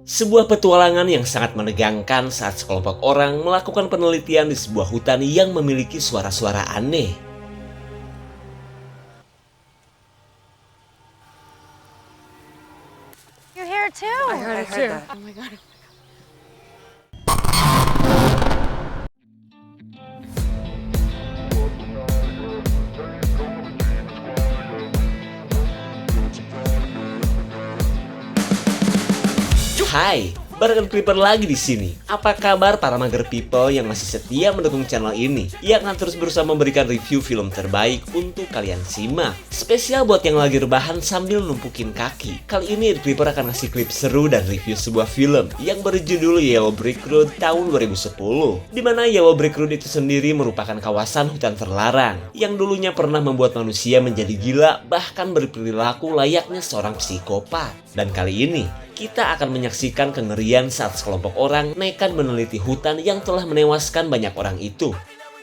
Sebuah petualangan yang sangat menegangkan saat sekelompok orang melakukan penelitian di sebuah hutan yang memiliki suara-suara aneh. You hear it too? I heard it too. Oh my god. Hai, barengan Clipper lagi di sini. Apa kabar para mager people yang masih setia mendukung channel ini, yang akan terus berusaha memberikan review film terbaik untuk kalian simak. Spesial buat yang lagi rebahan sambil numpukin kaki. Kali ini Clipper akan ngasih klip seru dan review sebuah film yang berjudul Yellow Brick Road tahun 2010. Di mana Yellow Brick Road itu sendiri merupakan kawasan hutan terlarang yang dulunya pernah membuat manusia menjadi gila, bahkan berperilaku layaknya seorang psikopat. Dan kali ini kita akan menyaksikan kengerian saat sekelompok orang nekat meneliti hutan yang telah menewaskan banyak orang itu.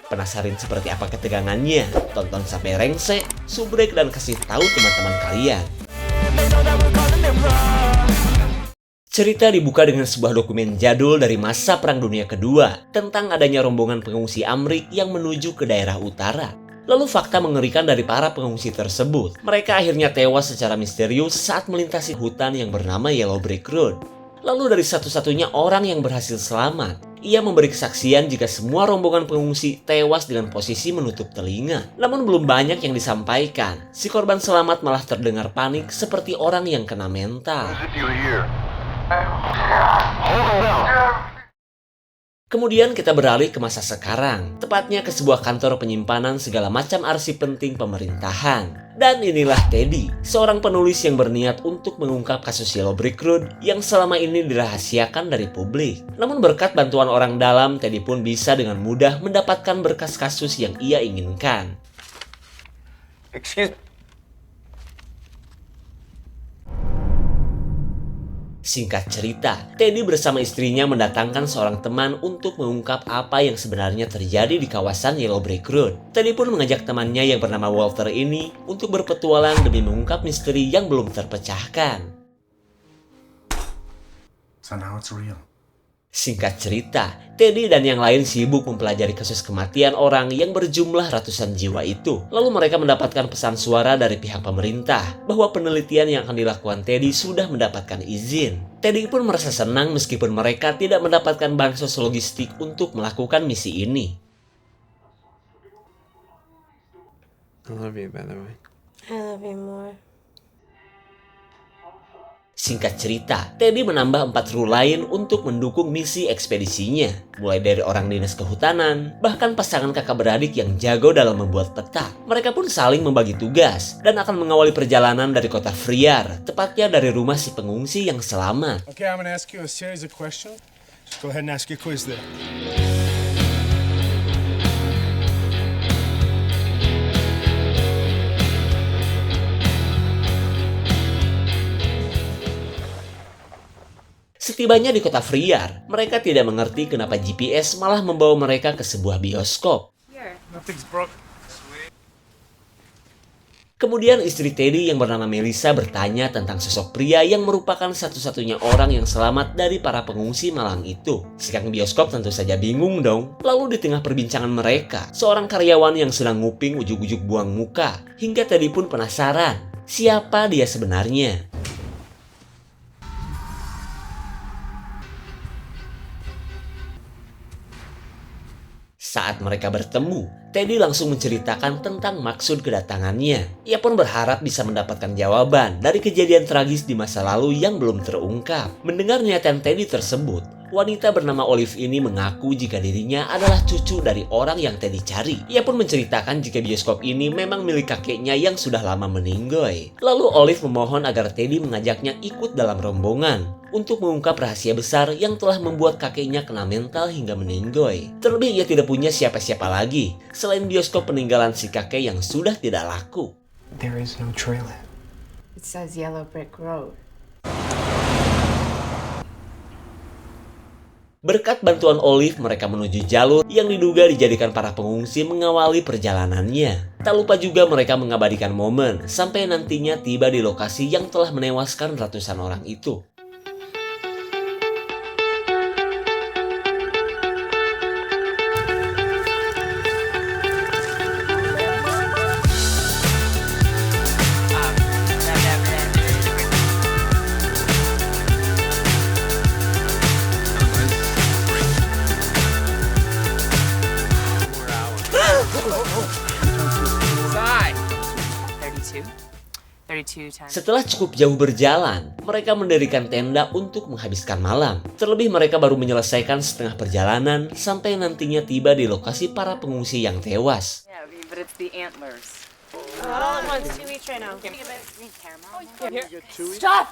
Penasaran seperti apa ketegangannya? Tonton sampai rengse, subrek dan kasih tahu teman-teman kalian. Cerita dibuka dengan sebuah dokumen jadul dari masa Perang Dunia Kedua tentang adanya rombongan pengungsi Amrik yang menuju ke daerah utara. Lalu fakta mengerikan dari para pengungsi tersebut. Mereka akhirnya tewas secara misterius saat melintasi hutan yang bernama Yellow Brick Road. Lalu dari satu-satunya orang yang berhasil selamat, ia memberi kesaksian jika semua rombongan pengungsi tewas dengan posisi menutup telinga. Namun belum banyak yang disampaikan. Si korban selamat malah terdengar panik seperti orang yang kena mental. Kemudian kita beralih ke masa sekarang, tepatnya ke sebuah kantor penyimpanan segala macam arsip penting pemerintahan. Dan inilah Teddy, seorang penulis yang berniat untuk mengungkap kasus Yellow Brick Road yang selama ini dirahasiakan dari publik. Namun berkat bantuan orang dalam, Teddy pun bisa dengan mudah mendapatkan berkas kasus yang ia inginkan. Excuse me. Singkat cerita, Teddy bersama istrinya mendatangkan seorang teman untuk mengungkap apa yang sebenarnya terjadi di kawasan Yellow Brick Road. Teddy pun mengajak temannya yang bernama Walter ini untuk berpetualang demi mengungkap misteri yang belum terpecahkan. So now it's real. Singkat cerita, Teddy dan yang lain sibuk mempelajari kasus kematian orang yang berjumlah ratusan jiwa itu. Lalu mereka mendapatkan pesan suara dari pihak pemerintah bahwa penelitian yang akan dilakukan Teddy sudah mendapatkan izin. Teddy pun merasa senang meskipun mereka tidak mendapatkan bansos logistik untuk melakukan misi ini. I love you, by the way. I love you more. Singkat cerita, Teddy menambah 4 kru lain untuk mendukung misi ekspedisinya. Mulai dari orang dinas kehutanan, bahkan pasangan kakak beradik yang jago dalam membuat peta. Mereka pun saling membagi tugas dan akan mengawali perjalanan dari kota Friar, tepatnya dari rumah si pengungsi yang selamat. Okay, I'm gonna ask you a series of questions. Just go ahead and ask your quiz there. Setibanya di kota Friar, mereka tidak mengerti kenapa GPS malah membawa mereka ke sebuah bioskop. Nothing's broken. Kemudian istri Teddy yang bernama Melissa bertanya tentang sosok pria yang merupakan satu-satunya orang yang selamat dari para pengungsi malang itu. Si kang bioskop tentu saja bingung dong. Lalu di tengah perbincangan mereka, seorang karyawan yang sedang nguping ujuk-ujuk buang muka. Hingga Teddy pun penasaran, siapa dia sebenarnya? Saat mereka bertemu, Teddy langsung menceritakan tentang maksud kedatangannya. Ia pun berharap bisa mendapatkan jawaban dari kejadian tragis di masa lalu yang belum terungkap. Mendengar niatan Teddy tersebut, wanita bernama Olive ini mengaku jika dirinya adalah cucu dari orang yang Teddy cari. Ia pun menceritakan jika bioskop ini memang milik kakeknya yang sudah lama meninggoy. Lalu Olive memohon agar Teddy mengajaknya ikut dalam rombongan untuk mengungkap rahasia besar yang telah membuat kakeknya kena mental hingga meninggoy. Terlebih ia tidak punya siapa-siapa lagi selain bioskop peninggalan si kakek yang sudah tidak laku. There is no trailer. It says Yellow Brick Road. Berkat bantuan Olive, mereka menuju jalur yang diduga dijadikan para pengungsi mengawali perjalanannya. Tak lupa juga mereka mengabadikan momen sampai nantinya tiba di lokasi yang telah menewaskan ratusan orang itu. 32 times. Setelah cukup jauh berjalan, mereka mendirikan tenda untuk menghabiskan malam. Terlebih mereka baru menyelesaikan setengah perjalanan sampai nantinya tiba di lokasi para pengungsi yang tewas. Yeah, but it's the antlers. All at once, 2 each right now. Stop!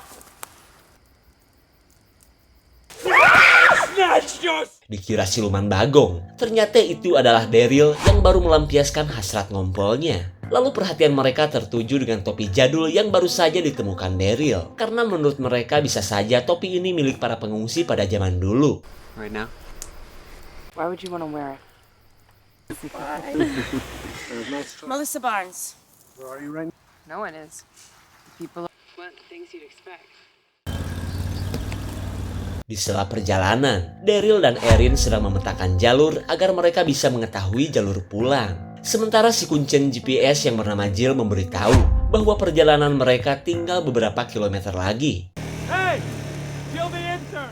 Dikira siluman bagong, ternyata itu adalah Daryl yang baru melampiaskan hasrat ngompolnya. Lalu perhatian mereka tertuju dengan topi jadul yang baru saja ditemukan Daryl. Karena menurut mereka bisa saja topi ini milik para pengungsi pada zaman dulu. Right now? Why would you want to wear it? Melissa Barnes. Where are you right now? No one is. People want things you'd expect. Di sela perjalanan, Daryl dan Erin sedang memetakan jalur agar mereka bisa mengetahui jalur pulang. Sementara si kuncen GPS yang bernama Jill memberitahu bahwa perjalanan mereka tinggal beberapa kilometer lagi. Hey! Jill the intern!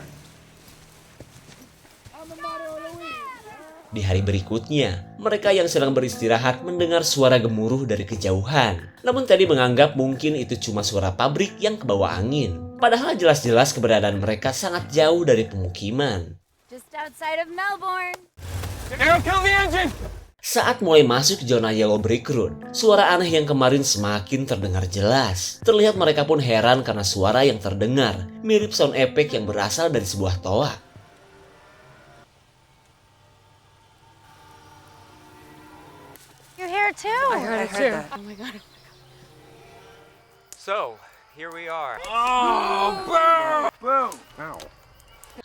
Di hari berikutnya, mereka yang sedang beristirahat mendengar suara gemuruh dari kejauhan. Namun Teddy menganggap mungkin itu cuma suara pabrik yang kebawa angin. Padahal jelas-jelas keberadaan mereka sangat jauh dari pemukiman. Just outside of Melbourne. Daryl, kill the engine! Saat mulai masuk zona Yellow Brick Road, suara aneh yang kemarin semakin terdengar jelas. Terlihat mereka pun heran karena suara yang terdengar mirip sound effect yang berasal dari sebuah toa. You hear it too? I heard that. Oh my god. So, here we are.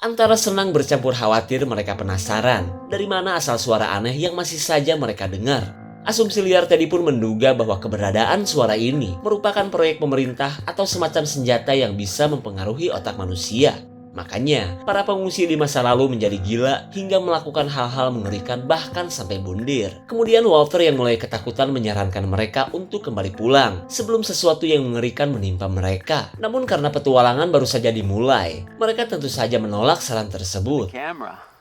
Antara senang bercampur khawatir, mereka penasaran dari mana asal suara aneh yang masih saja mereka dengar. Asumsi liar Teddy pun menduga bahwa keberadaan suara ini merupakan proyek pemerintah atau semacam senjata yang bisa mempengaruhi otak manusia. Makanya, para pengungsi di masa lalu menjadi gila hingga melakukan hal-hal mengerikan bahkan sampai bundir. Kemudian Walter yang mulai ketakutan menyarankan mereka untuk kembali pulang sebelum sesuatu yang mengerikan menimpa mereka. Namun karena petualangan baru saja dimulai, mereka tentu saja menolak saran tersebut. Camera.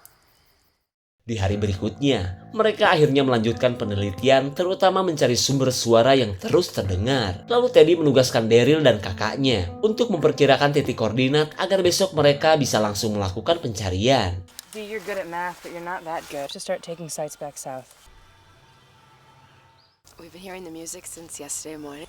Di hari berikutnya, mereka akhirnya melanjutkan penelitian terutama mencari sumber suara yang terus terdengar. Lalu Teddy menugaskan Daryl dan kakaknya untuk memperkirakan titik koordinat agar besok mereka bisa langsung melakukan pencarian. See, you're good at math, but you're not that good. Just start taking sights back south. We've been hearing the music since yesterday morning.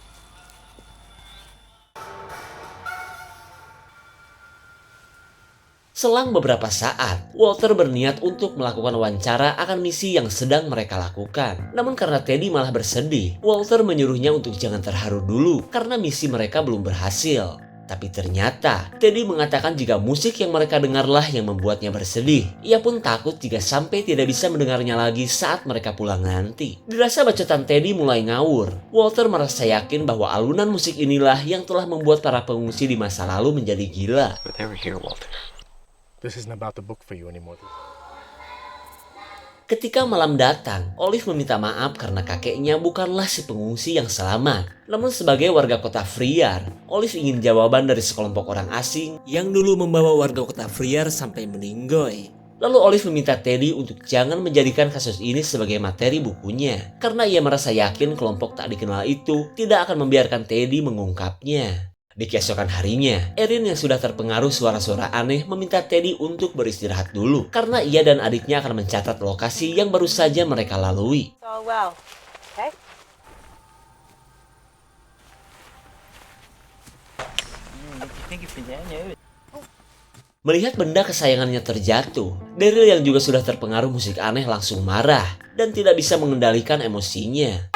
Selang beberapa saat, Walter berniat untuk melakukan wawancara akan misi yang sedang mereka lakukan. Namun karena Teddy malah bersedih, Walter menyuruhnya untuk jangan terharu dulu karena misi mereka belum berhasil. Tapi ternyata, Teddy mengatakan jika musik yang mereka dengarlah yang membuatnya bersedih. Ia pun takut jika sampai tidak bisa mendengarnya lagi saat mereka pulang nanti. Dirasa bacotan Teddy mulai ngawur, Walter merasa yakin bahwa alunan musik inilah yang telah membuat para pengungsi di masa lalu menjadi gila. But they were here, Walter. This isn't about the book for you anymore. Ketika malam datang, Olive meminta maaf karena kakeknya bukanlah si pengungsi yang selamat. Namun sebagai warga kota Friar, Olive ingin jawaban dari sekelompok orang asing yang dulu membawa warga kota Friar sampai meninggoy. Lalu Olive meminta Teddy untuk jangan menjadikan kasus ini sebagai materi bukunya, karena ia merasa yakin kelompok tak dikenal itu tidak akan membiarkan Teddy mengungkapnya. Di keesokan harinya, Erin yang sudah terpengaruh suara-suara aneh meminta Teddy untuk beristirahat dulu karena ia dan adiknya akan mencatat lokasi yang baru saja mereka lalui. All well. Okay? Melihat benda kesayangannya terjatuh, Daryl yang juga sudah terpengaruh musik aneh langsung marah dan tidak bisa mengendalikan emosinya.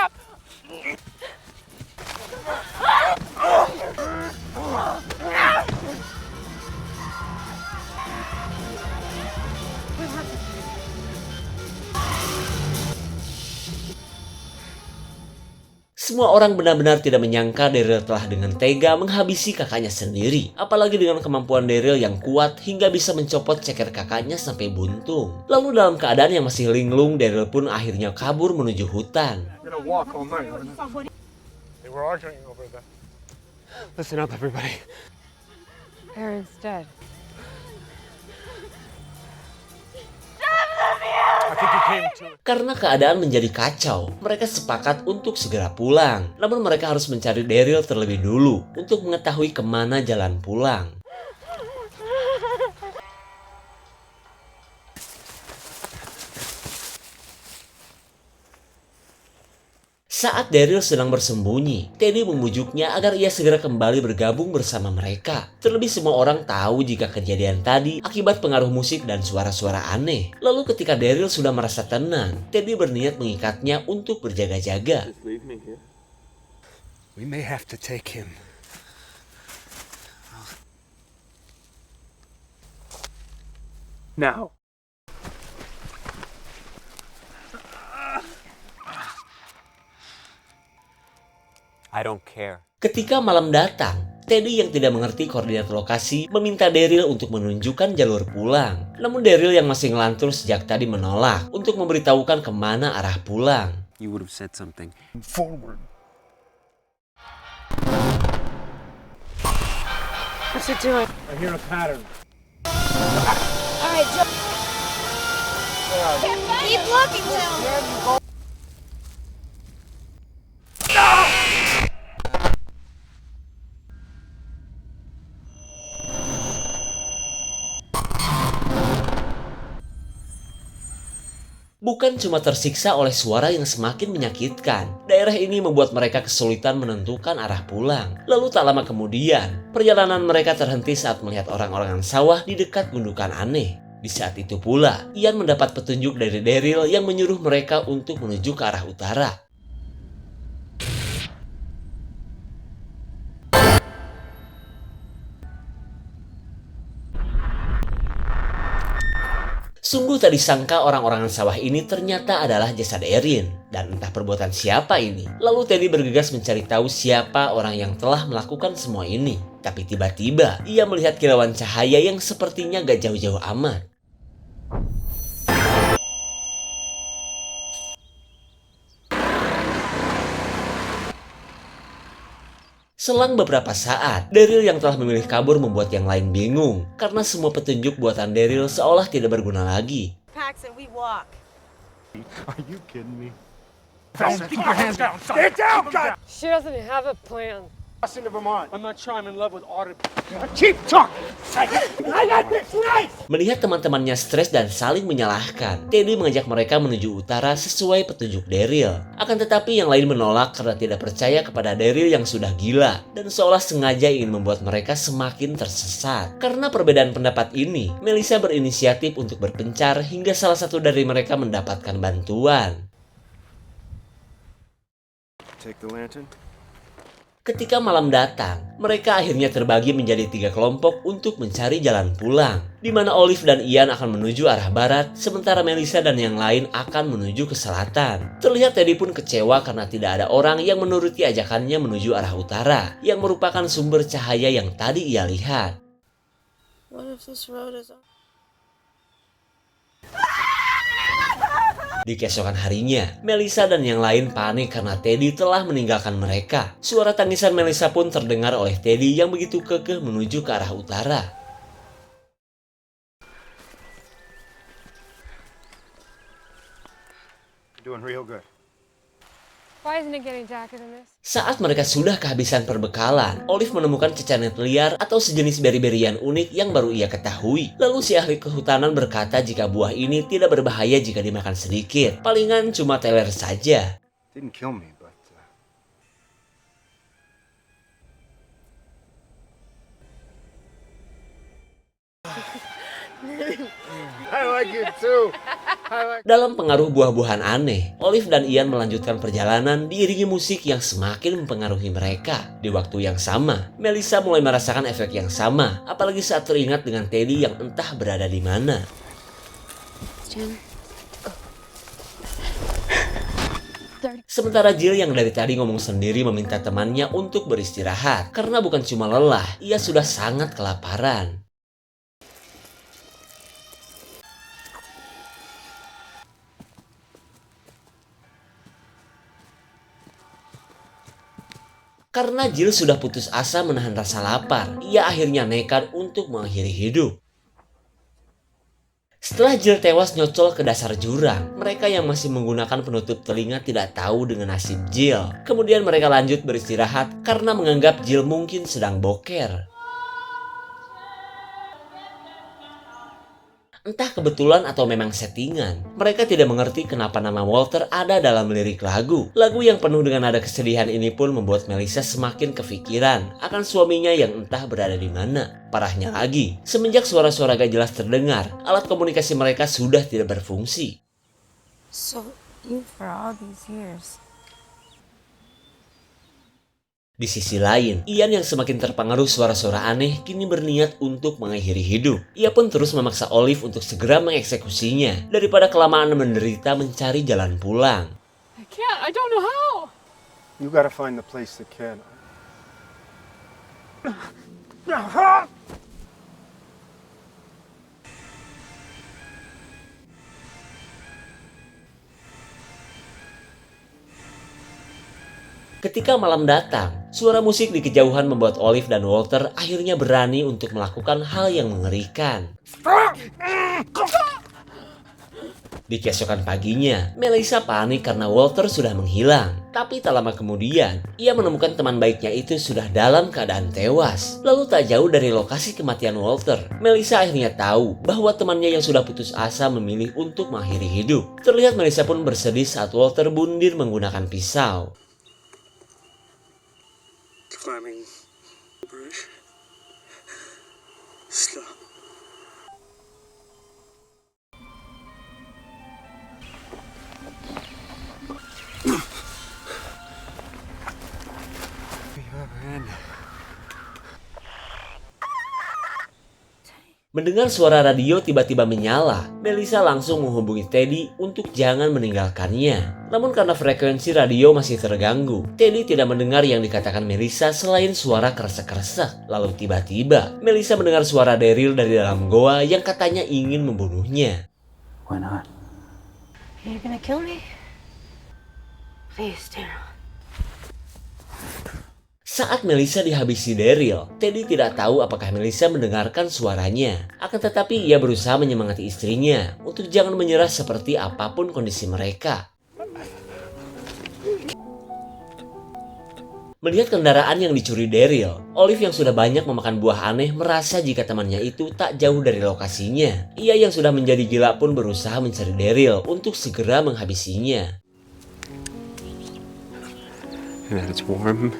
Semua orang benar-benar tidak menyangka Daryl telah dengan tega menghabisi kakaknya sendiri. Apalagi dengan kemampuan Daryl yang kuat hingga bisa mencopot ceker kakaknya sampai buntung. Lalu dalam keadaan yang masih linglung, Daryl pun akhirnya kabur menuju hutan. We're gonna walk all night. They were arguing over that. Listen up, everybody. Aaron's dead. Karena keadaan menjadi kacau, mereka sepakat untuk segera pulang. Namun mereka harus mencari Daryl terlebih dulu untuk mengetahui kemana jalan pulang. Saat Daryl sedang bersembunyi, Teddy membujuknya agar ia segera kembali bergabung bersama mereka. Terlebih semua orang tahu jika kejadian tadi akibat pengaruh musik dan suara-suara aneh. Lalu ketika Daryl sudah merasa tenang, Teddy berniat mengikatnya untuk berjaga-jaga. We may have to take him. Now. I don't care. Ketika malam datang, Teddy yang tidak mengerti koordinat lokasi meminta Daryl untuk menunjukkan jalur pulang. Namun Daryl yang masih ngelantur sejak tadi menolak untuk memberitahukan kemana arah pulang. You would have said something. Forward. What's it doing? I hear a pattern. All right, Joe. Keep looking, Joe. Bukan cuma tersiksa oleh suara yang semakin menyakitkan, daerah ini membuat mereka kesulitan menentukan arah pulang. Lalu tak lama kemudian, perjalanan mereka terhenti saat melihat orang-orangan sawah di dekat gundukan aneh. Di saat itu pula, Ian mendapat petunjuk dari Daryl yang menyuruh mereka untuk menuju ke arah utara. Sungguh tak disangka orang-orangan sawah ini ternyata adalah jasad Erin. Dan entah perbuatan siapa ini. Lalu Teddy bergegas mencari tahu siapa orang yang telah melakukan semua ini. Tapi tiba-tiba ia melihat kilauan cahaya yang sepertinya gak jauh-jauh amat. Selang beberapa saat, Daryl yang telah memilih kabur membuat yang lain bingung karena semua petunjuk buatan Daryl seolah tidak berguna lagi. Paxton, we walk. Are you kidding me? Keep your hands down. Get down, God! She doesn't have a plan. Into Vermont. I'm not sure I'm in love with Audrey. Keep talking. I got this right. Melihat teman-temannya stres dan saling menyalahkan, Teddy mengajak mereka menuju utara sesuai petunjuk Daryl. Akan tetapi yang lain menolak karena tidak percaya kepada Daryl yang sudah gila dan seolah sengaja ingin membuat mereka semakin tersesat. Karena perbedaan pendapat ini, Melissa berinisiatif untuk berpencar hingga salah satu dari mereka mendapatkan bantuan. Take the lantern. Ketika malam datang, mereka akhirnya terbagi menjadi 3 kelompok untuk mencari jalan pulang, di mana Olive dan Ian akan menuju arah barat, sementara Melissa dan yang lain akan menuju ke selatan. Terlihat Teddy pun kecewa karena tidak ada orang yang menuruti ajakannya menuju arah utara, yang merupakan sumber cahaya yang tadi ia lihat. What if this road is... Di keesokan harinya, Melissa dan yang lain panik karena Teddy telah meninggalkan mereka. Suara tangisan Melissa pun terdengar oleh Teddy yang begitu kekeh menuju ke arah utara. You're doing real good. Why isn't it getting darker than this? Saat mereka sudah kehabisan perbekalan, Olive menemukan cecanet liar atau sejenis beri-berian unik yang baru ia ketahui. Lalu si ahli kehutanan berkata jika buah ini tidak berbahaya jika dimakan sedikit. Palingan cuma teler saja. Didn't kill me, but I like it too. Dalam pengaruh buah-buahan aneh, Olive dan Ian melanjutkan perjalanan diiringi musik yang semakin mempengaruhi mereka. Di waktu yang sama, Melissa mulai merasakan efek yang sama, apalagi saat teringat dengan Teddy yang entah berada di mana. Sementara Jill yang dari tadi ngomong sendiri meminta temannya untuk beristirahat, karena bukan cuma lelah, ia sudah sangat kelaparan. Karena Jill sudah putus asa menahan rasa lapar, ia akhirnya nekat untuk mengakhiri hidup. Setelah Jill tewas nyocol ke dasar jurang, mereka yang masih menggunakan penutup telinga tidak tahu dengan nasib Jill. Kemudian mereka lanjut beristirahat karena menganggap Jill mungkin sedang boker. Entah kebetulan atau memang settingan, mereka tidak mengerti kenapa nama Walter ada dalam lirik lagu. Lagu yang penuh dengan nada kesedihan ini pun membuat Melissa semakin kepikiran akan suaminya yang entah berada di mana. Parahnya lagi, semenjak suara-suara gak jelas terdengar, alat komunikasi mereka sudah tidak berfungsi. So, you for all these years. Di sisi lain, Ian yang semakin terpengaruh suara-suara aneh kini berniat untuk mengakhiri hidup. Ia pun terus memaksa Olive untuk segera mengeksekusinya daripada kelamaan menderita mencari jalan pulang. I can't. I don't know how. You gotta find the place that can. Ketika malam datang, suara musik di kejauhan membuat Olive dan Walter akhirnya berani untuk melakukan hal yang mengerikan. Di keesokan paginya, Melissa panik karena Walter sudah menghilang. Tapi tak lama kemudian, ia menemukan teman baiknya itu sudah dalam keadaan tewas. Lalu tak jauh dari lokasi kematian Walter, Melissa akhirnya tahu bahwa temannya yang sudah putus asa memilih untuk mengakhiri hidup. Terlihat Melissa pun bersedih saat Walter bundir menggunakan pisau. Climbing the bridge. Stop. Mendengar suara radio tiba-tiba menyala, Melissa langsung menghubungi Teddy untuk jangan meninggalkannya. Namun karena frekuensi radio masih terganggu, Teddy tidak mendengar yang dikatakan Melissa selain suara kresek-kresek. Lalu tiba-tiba, Melissa mendengar suara Daryl dari dalam goa yang katanya ingin membunuhnya. Why not? Are you gonna kill me? Please, Daryl. Saat Melissa dihabisi Daryl, Teddy tidak tahu apakah Melissa mendengarkan suaranya. Akan tetapi ia berusaha menyemangati istrinya untuk jangan menyerah seperti apapun kondisi mereka. Melihat kendaraan yang dicuri Daryl, Olive yang sudah banyak memakan buah aneh merasa jika temannya itu tak jauh dari lokasinya. Ia yang sudah menjadi gila pun berusaha mencari Daryl untuk segera menghabisinya. And it's warm.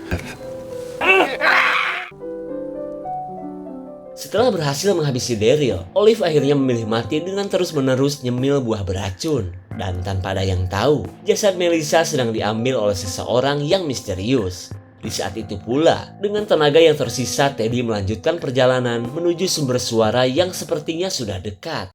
Setelah berhasil menghabisi Daryl, Olive akhirnya memilih mati dengan terus-menerus nyemil buah beracun. Dan tanpa ada yang tahu, jasad Melissa sedang diambil oleh seseorang yang misterius. Di saat itu pula, dengan tenaga yang tersisa, Teddy melanjutkan perjalanan menuju sumber suara yang sepertinya sudah dekat.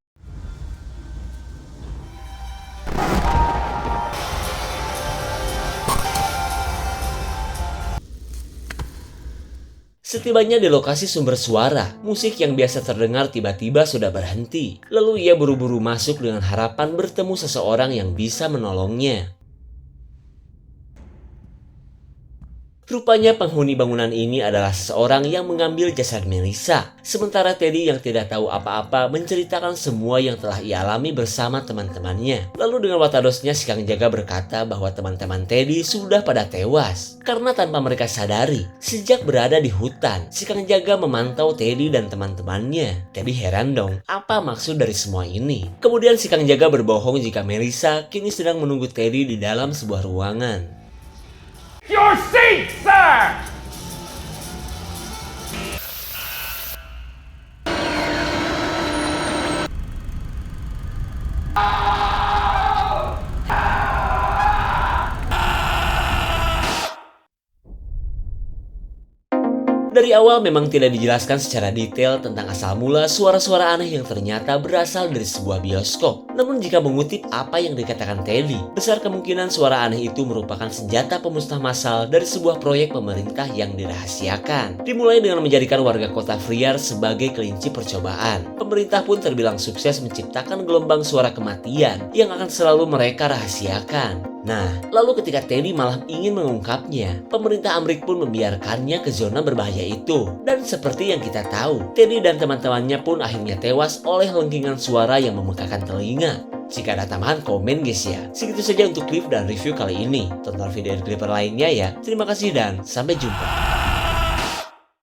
Setibanya di lokasi sumber suara, musik yang biasa terdengar tiba-tiba sudah berhenti. Lalu ia buru-buru masuk dengan harapan bertemu seseorang yang bisa menolongnya. Rupanya penghuni bangunan ini adalah seseorang yang mengambil jasad Melissa. Sementara Teddy yang tidak tahu apa-apa menceritakan semua yang telah ia alami bersama teman-temannya. Lalu dengan watadosnya si Kang Jaga berkata bahwa teman-teman Teddy sudah pada tewas. Karena tanpa mereka sadari, sejak berada di hutan, si Kang Jaga memantau Teddy dan teman-temannya. Teddy heran dong, apa maksud dari semua ini? Kemudian si Kang Jaga berbohong jika Melissa kini sedang menunggu Teddy di dalam sebuah ruangan. Your seat, sir! Dari awal memang tidak dijelaskan secara detail tentang asal mula suara-suara aneh yang ternyata berasal dari sebuah bioskop. Namun jika mengutip apa yang dikatakan Teddy, besar kemungkinan suara aneh itu merupakan senjata pemusnah massal dari sebuah proyek pemerintah yang dirahasiakan. Dimulai dengan menjadikan warga kota Friar sebagai kelinci percobaan. Pemerintah pun terbilang sukses menciptakan gelombang suara kematian yang akan selalu mereka rahasiakan. Nah, lalu ketika Teddy malah ingin mengungkapnya, pemerintah Amrik pun membiarkannya ke zona berbahaya itu. Dan seperti yang kita tahu, Teddy dan teman-temannya pun akhirnya tewas oleh lengkingan suara yang memekakan telinga. Jika ada tambahan, komen guys ya. Segitu saja untuk klip dan review kali ini. Tonton video Creeper lainnya ya. Terima kasih dan sampai jumpa.